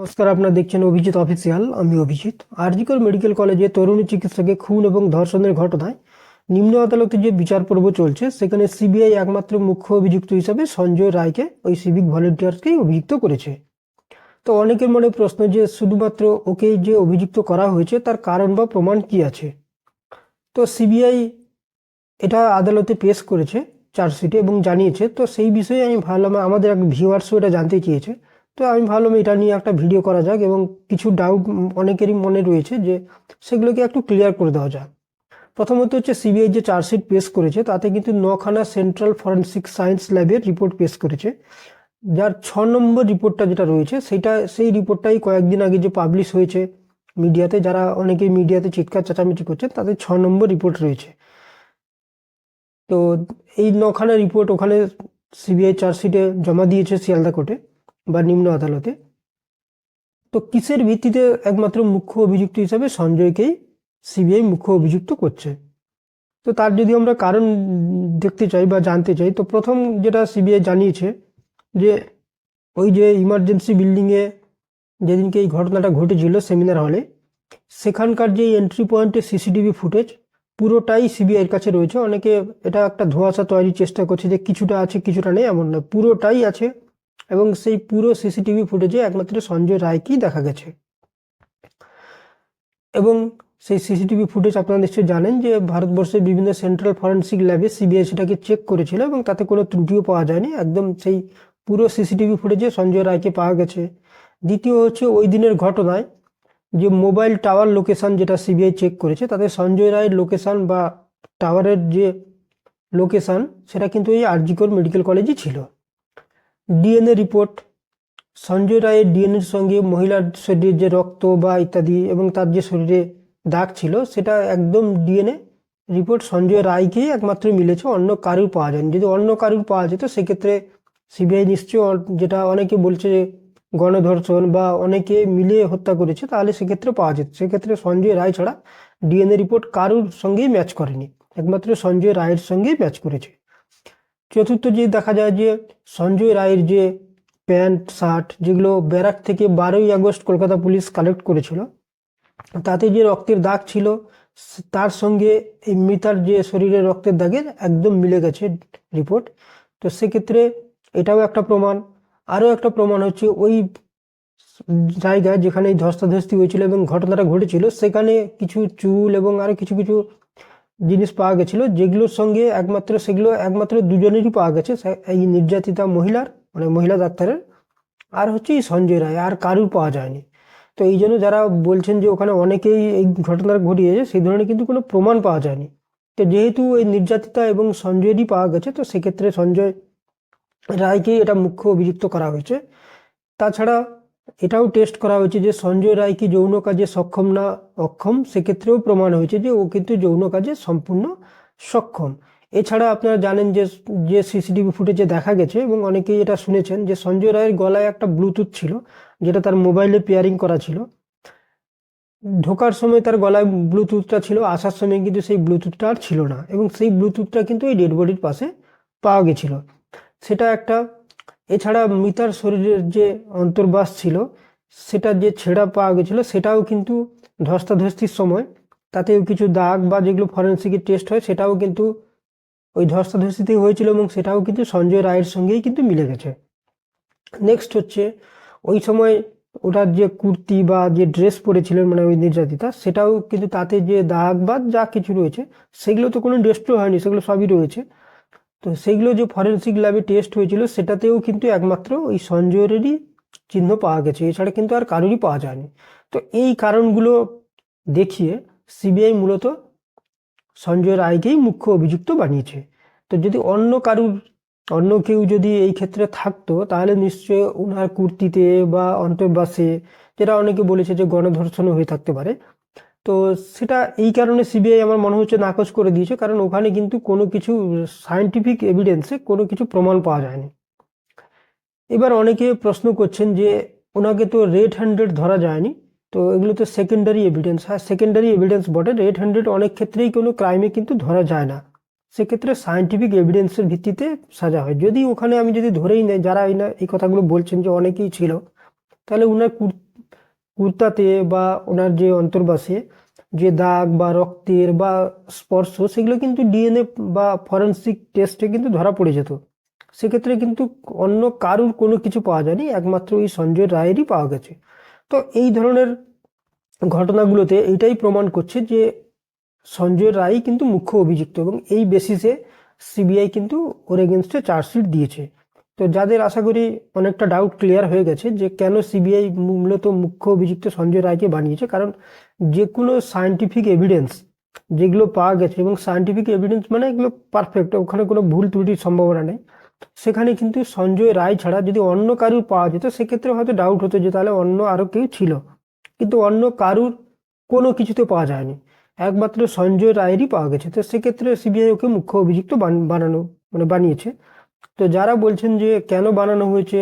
নমস্কার, আপনারা দেখছেন অভিজিৎ অফিসিয়াল। আমি অভিজিৎ। আরজিকর মেডিকেল কলেজে তরুণী চিকিৎসকে খুন এবং ধর্ষণের ঘটনায় নিম্ন আদালতে যে বিচার পর্ব চলছে, সেখানে সিবিআই একমাত্র মুখ্য অভিযুক্ত হিসাবে সঞ্জয় রায়কে, ওই সিভিক ভলেন্টিয়ারকেই অভিযুক্ত করেছে। তো অনেকের মনে প্রশ্ন যে শুধুমাত্র ওকে যে অভিযুক্ত করা হয়েছে তার কারণ বা প্রমাণ কি আছে। তো সিবিআই এটা আদালতে পেশ করেছে চার্জশিটে এবং জানিয়েছে। তো সেই বিষয়ে আমি ভাবলাম, আমাদের এক ভিউয়ার্সও এটা জানতে চেয়েছে, তো আমি ভাবলাম এটা নিয়ে একটা ভিডিও করা যাক এবং কিছু ডাউট অনেকেরই মনে রয়েছে যে সেগুলোকে একটু ক্লিয়ার করে দেওয়া যাক। প্রথমত হচ্ছে, সিবিআই যে চার্জশিট পেশ করেছে তাতে কিন্তু 9খানা সেন্ট্রাল ফরেন্সিক সায়েন্স ল্যাবের রিপোর্ট পেশ করেছে, যার 6 নম্বর রিপোর্টটা যেটা রয়েছে সেই রিপোর্টটাই কয়েকদিন আগে যে পাবলিশ হয়েছে মিডিয়াতে, যারা অনেকেই মিডিয়াতে চিৎকার চেঁচামেচি করছেন তাদের 6 নম্বর রিপোর্ট রয়েছে। তো এই 9খানা রিপোর্ট ওখানে সিবিআই চার্জশিটে জমা দিয়েছে শিয়ালদা কোর্টে বা নিম্ন আদালতে। তো কিসের ভিত্তিতে একমাত্র মুখ্য অভিযুক্ত হিসাবে সঞ্জয়কেই সিবিআই মুখ্য অভিযুক্ত করছে? তো তার যদি আমরা কারণ দেখতে চাই বা জানতে চাই, তো প্রথম যেটা সিবিআই জানিয়েছে যে ওই যে ইমার্জেন্সি বিল্ডিংয়ে যেদিনকে এই ঘটনাটা ঘটেছিল সেমিনার হলে, সেখানকার যে এন্ট্রি পয়েন্টের সিসিটিভি ফুটেজ পুরোটাই সিবিআইয়ের কাছে রয়েছে। অনেকে এটা একটা ধোঁয়াশা তৈরির চেষ্টা করছে যে কিছুটা আছে কিছুটা নেই, এমন না, পুরোটাই আছে। এবং সেই পুরো সিসিটিভি ফুটেজে একমাত্র সঞ্জয় রায়কেই দেখা গেছে। এবং সেই সিসিটিভি ফুটেজ আপনারা নিশ্চয়ই জানেন যে ভারতবর্ষের বিভিন্ন সেন্ট্রাল ফরেন্সিক ল্যাবে সিবিআই সেটাকে চেক করেছিল এবং তাতে কোনো ত্রুটিও পাওয়া যায়নি। একদম সেই পুরো সিসিটিভি ফুটেজে সঞ্জয় রায়কে পাওয়া গেছে। দ্বিতীয় হচ্ছে, ওই দিনের ঘটনায় যে মোবাইল টাওয়ার লোকেশন যেটা সিবিআই চেক করেছে, তাতে সঞ্জয় রায়ের লোকেশন বা টাওয়ারের যে লোকেশন সেটা কিন্তু এই আরজিকর মেডিকেল কলেজই ছিল। ডিএনএ রিপোর্ট, সঞ্জয় রায়ের ডিএনএর সঙ্গে মহিলার শরীরের যে রক্ত বা ইত্যাদি এবং তার যে শরীরে দাগ ছিল, সেটা একদম ডিএনএ রিপোর্ট সঞ্জয় রায়কেই একমাত্র মিলেছে, অন্য কারুর পাওয়া যায়নি। যদি অন্য কারুর পাওয়া যেত সেক্ষেত্রে সিবিআই নিশ্চয়ই, যেটা অনেকে বলছে যে গণধর্ষণ বা অনেকে মিলে হত্যা করেছে, তাহলে সেক্ষেত্রে পাওয়া যেত। সেক্ষেত্রে সঞ্জয় রায় ছাড়া ডিএনএ রিপোর্ট কারুর সঙ্গেই ম্যাচ করেনি, একমাত্র সঞ্জয় রায়ের সঙ্গেই ম্যাচ করেছে। চতুর্থ যে দেখা যায় যে সঞ্জয় রায়ের যে প্যান্ট শার্ট যেগুলো ব্যারাক থেকে 12ই আগস্ট কলকাতা পুলিশ কালেক্ট করেছিল, তাতে যে রক্তের দাগ ছিল তার সঙ্গে এই মৃতার যে শরীরে রক্তের দাগের একদম মিলে গেছে রিপোর্ট। তো সেক্ষেত্রে এটাও একটা প্রমাণ। আরও একটা প্রমাণ হচ্ছে, ওই জায়গায় যেখানে এই ধস্তাধস্তি হয়েছিল এবং ঘটনাটা ঘটেছিল, সেখানে কিছু চুল এবং আরও কিছু কিছু জিনিস পাওয়া গেছিল, সেগুলো একমাত্র দুজনেরই পাওয়া গেছে, এই নির্যাতিতা মহিলার, মানে মহিলা ডাক্তারের, আর হচ্ছে এই সঞ্জয় রায়, আর কারুর পাওয়া যায়নি। তো এই জন্য যারা বলছেন যে ওখানে অনেকেই এই ঘটনা ঘটিয়েছে, সেই ধরনের কিন্তু কোনো প্রমাণ পাওয়া যায়নি। তো যেহেতু এই নির্যাতিতা এবং সঞ্জয়েরই পাওয়া গেছে, তো সেক্ষেত্রে সঞ্জয় রায়কেই এটা মুখ্য অভিযুক্ত করা হয়েছে। তাছাড়া এটাও টেস্ট করা হয়েছে যে সঞ্জয় রায় কি যৌন কাজে সক্ষম না অক্ষম, সেক্ষেত্রেও প্রমাণ হয়েছে যে ও কিন্তু যৌন কাজে সম্পূর্ণ সক্ষম। এছাড়া আপনারা জানেন যে যে সিসিটিভি ফুটেজে দেখা গেছে এবং অনেকেই এটা শুনেছেন যে সঞ্জয় রায়ের গলায় একটা ব্লুটুথ ছিল, যেটা তার মোবাইলে পেয়ারিং করা ছিল। ঢোকার সময় তার গলায় ব্লুটুথটা ছিল, আসার সময় কিন্তু সেই ব্লুটুথটা আর ছিল না, এবং সেই ব্লুটুথটা কিন্তু এই ডেড বডির পাশে পাওয়া গেছিল, সেটা একটা। এছাড়া মৃতার শরীরের যে অন্তর্বাস ছিল, সেটা যে ছেঁড়া পাওয়া গেছিল, সেটাও কিন্তু ধস্তাধস্তির সময় তাতেও কিছু দাগ বা যেগুলো ফরেন্সিকের টেস্ট হয় সেটাও কিন্তু ওই ধস্তাধস্তিতেই হয়েছিল, এবং সেটাও কিন্তু সঞ্জয় রায়ের সঙ্গেই কিন্তু মিলে গেছে। নেক্সট হচ্ছে, ওই সময় ওটার যে কুর্তি বা যে ড্রেস পরেছিলেন মানে ওই নির্যাতিতা, সেটাও কিন্তু তাতে যে দাগ বা যা কিছু রয়েছে সেগুলো তো কোনো ডেস্ট্রয় হয়নি, সেগুলো সবই রয়েছে। তো সেইগুলো যে ফরেন্সিক ল্যাবে টেস্ট হয়েছিল সেটাতেও কিন্তু একমাত্র ওই সঞ্জয়েরই চিহ্ন পাওয়া গেছে, এছাড়া কিন্তু আর কারোরই পাওয়া যায়নি। তো এই কারণগুলো দেখিয়ে সিবিআই মূলত সঞ্জয় রায়কেই মুখ্য অভিযুক্ত বানিয়েছে। তো যদি অন্য কেউ যদি এই ক্ষেত্রে থাকতো, তাহলে নিশ্চয়ই ওনার কুর্তিতে বা অন্তর্বাসে, যেটা অনেকে বলেছে যে গণধর্ষণও হয়ে থাকতে পারে, তো সেটা এই কারণে সিবিআই আমার মনে হচ্ছে নাকচ করে দিয়েছে, কারণ ওখানে কিন্তু কোনো কিছু সায়েন্টিফিক এভিডেন্সে কোনো কিছু প্রমাণ পাওয়া যায়নি। এবার অনেকে প্রশ্ন করছেন যে ওনাকে তো রেড হ্যান্ডেড ধরা যায়নি, তো এগুলো তো সেকেন্ডারি এভিডেন্স। হ্যাঁ, সেকেন্ডারি এভিডেন্স বটে, রেড হ্যান্ডেড অনেক ক্ষেত্রেই কোনো ক্রাইমে কিন্তু ধরা যায় না, সেক্ষেত্রে সায়েন্টিফিক এভিডেন্সের ভিত্তিতে সাজা হয়। যদি ওখানে আমি যদি ধরেই নেই যারা এই কথাগুলো বলছেন যে অনেকেই ছিল, তাহলে কুর্তাতে বা ওনার যে অন্তর্বাসে যে দাগ বা রক্তের বা স্পর্শ, সেগুলো কিন্তু ডিএনএ বা ফরেনসিক টেস্টে কিন্তু ধরা পড়ে যেত। সেক্ষেত্রে কিন্তু অন্য কারুর কোনো কিছু পাওয়া যায়নি, একমাত্র ওই সঞ্জয় রায়েরই পাওয়া গেছে। তো এই ধরনের ঘটনাগুলোতে এইটাই প্রমাণ করছে যে সঞ্জয় রায় কিন্তু মুখ্য অভিযুক্ত, এবং এই বেসিসে সিবিআই কিন্তু ওর এগেনস্টে চার্জশিট দিয়েছে। তো যাদের আশা করি অনেকটা ডাউট ক্লিয়ার হয়ে গেছে যে কেন সিবিআই মূলত মুখ্য অভিযুক্ত সঞ্জয় রায়কে বানিয়েছে, কারণ যে কোনো সায়েন্টিফিক এভিডেন্স যেগুলো পাওয়া গেছে, এবং সায়েন্টিফিক এভিডেন্স মানে এগুলো পারফেক্ট, ওখানে কোনো ভুল ত্রুটির সম্ভাবনা নেই, সেখানে কিন্তু সঞ্জয় রায় ছাড়া যদি অন্য কারুর পাওয়া যেত সেক্ষেত্রে হয়তো ডাউট হতো যে তাহলে অন্য আরও কেউ ছিল, কিন্তু অন্য কারুর কোনো কিছুতে পাওয়া যায়নি, একমাত্র সঞ্জয় রায়েরই পাওয়া গেছে। তো সেক্ষেত্রে সিবিআই ওকে মুখ্য অভিযুক্ত বানানো মানে বানিয়েছে। তো যারা বলছেন যে কেন বানানো হয়েছে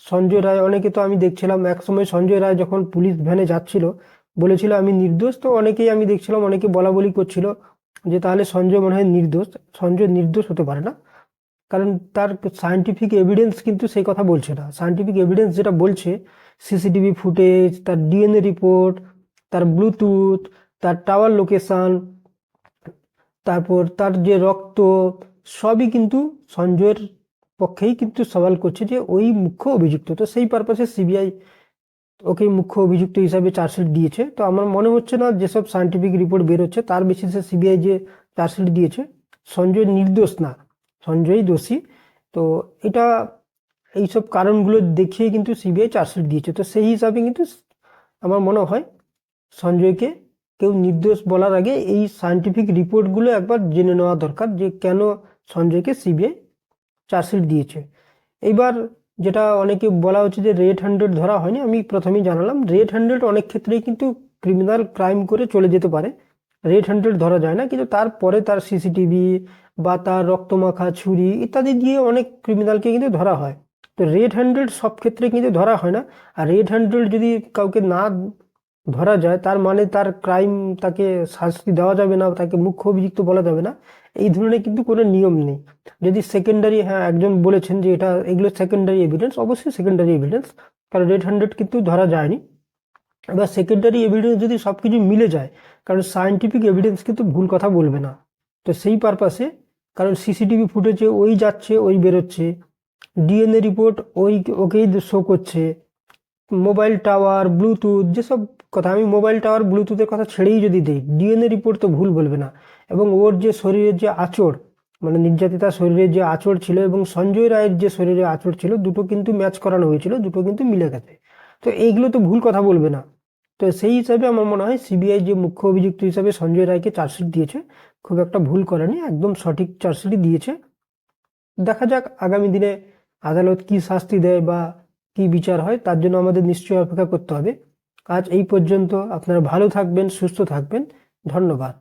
সঞ্জয় রায়, অনেকে তো আমি দেখছিলাম একসময় সঞ্জয় রায় যখন পুলিশ ভ্যানে যাচ্ছিল বলেছিল আমি নির্দোষ, তো অনেকেই আমি দেখছিলাম অনেকে বলা বলি করছিল যে তাহলে সঞ্জয় মনে হয় নির্দোষ। সঞ্জয় নির্দোষ হতে পারে না, কারণ তার সায়েন্টিফিক এভিডেন্স কিন্তু সেই কথা বলছে না। সায়েন্টিফিক এভিডেন্স যেটা বলছে, সিসিটিভি ফুটেজ, তার ডিএনএ রিপোর্ট, তার ব্লুটুথ, তার টাওয়ার লোকেশন, তারপর তার যে রক্ত, সবই কিন্তু সঞ্জয়ের পক্ষেই কিন্তু সওয়াল করছে যে ওই মুখ্য অভিযুক্ত। তো সেই পারপাসে সিবিআই ওকে মুখ্য অভিযুক্ত হিসাবে চার্জশিট দিয়েছে। তো আমার মনে হচ্ছে না যেসব সায়েন্টিফিক রিপোর্ট বেরোচ্ছে তার বেসিসে সিবিআই যে চার্জশিট দিয়েছে, সঞ্জয় নির্দোষ না, সঞ্জয়ই দোষী। তো এটা এইসব কারণগুলো দেখিয়ে কিন্তু সিবিআই চার্জশিট দিয়েছে। তো সেই হিসাবে কিন্তু আমার মনে হয় সঞ্জয়কে কেউ নির্দোষ বলার আগে এই সায়েন্টিফিক রিপোর্টগুলো একবার জেনে নেওয়া দরকার যে কেন সঞ্জয়কে সিবিআই চার্জশিট দিয়েছে। এইবার যেটা অনেকে বলা হচ্ছে যে রেড হ্যান্ডেড ধরা হয়নি, আমি প্রথমেই জানালাম রেড হ্যান্ডেড অনেক ক্ষেত্রেই কিন্তু ক্রিমিনাল ক্রাইম করে চলে যেতে পারে, রেড হ্যান্ডেড ধরা যায় না, কিন্তু তারপরে তার সিসিটিভি বা তার রক্তমাখা ছুরি ইত্যাদি দিয়ে অনেক ক্রিমিনালকে কিন্তু ধরা হয়। তো রেড হ্যান্ডেড সব ক্ষেত্রে কিন্তু ধরা হয় না। আর রেড হ্যান্ডেড যদি কাউকে না ধরা যায় তার মানে তার ক্রাইম, তাকে শাস্তি দেওয়া যাবে না, তাকে মুখ্য অভিযুক্ত বলা যাবে না, এই ধরনের কিন্তু কোনো নিয়ম নেই। যদি সেকেন্ডারি, হ্যাঁ একজন বলেছেন যে এটা এগুলো সেকেন্ডারি এভিডেন্স, অবশ্যই সেকেন্ডারি এভিডেন্স, কারণ রেড হ্যান্ডেড কিন্তু ধরা যায়নি। এবার সেকেন্ডারি এভিডেন্স যদি সব কিছু মিলে যায়, কারণ সায়েন্টিফিক এভিডেন্স কিন্তু ভুল কথা বলবে না, তো সেই পারপাসে, কারণ সিসিটিভি ফুটেজে ওই যাচ্ছে ওই বেরোচ্ছে, ডিএনএ রিপোর্ট ওই ওকেই শো করছে, মোবাইল টাওয়ার ব্লুটুথ যেসব কথা, আমি মোবাইল টাওয়ার ব্লুটুথের কথা ছেড়েই যদি দিই, ডিএনএ রিপোর্ট তো ভুল বলবে না। এবং ওর যে শরীরের যে আঁচড়, মানে নির্যাতিতার শরীরের যে আঁচড় ছিল এবং সঞ্জয় রায়ের যে শরীরে আঁচড় ছিল, দুটো কিন্তু ম্যাচ করানো হয়েছিল, দুটো কিন্তু মিলে গেছে। তো এইগুলো তো ভুল কথা বলবে না। তো সেই হিসাবে আমার মনে হয় সিবিআই যে মুখ্য অভিযুক্ত হিসাবে সঞ্জয় রায়কে চার্জশিট দিয়েছে, খুব একটা ভুল করেনি, একদম সঠিক চার্জশিটই দিয়েছে। দেখা যাক আগামী দিনে আদালত কি শাস্তি দেয় বা কি বিচার হয়, তার জন্য আমাদের নিশ্চয়ই অপেক্ষা করতে হবে। আজ এই পর্যন্ত। আপনারা ভালো থাকবেন, সুস্থ থাকবেন। ধন্যবাদ।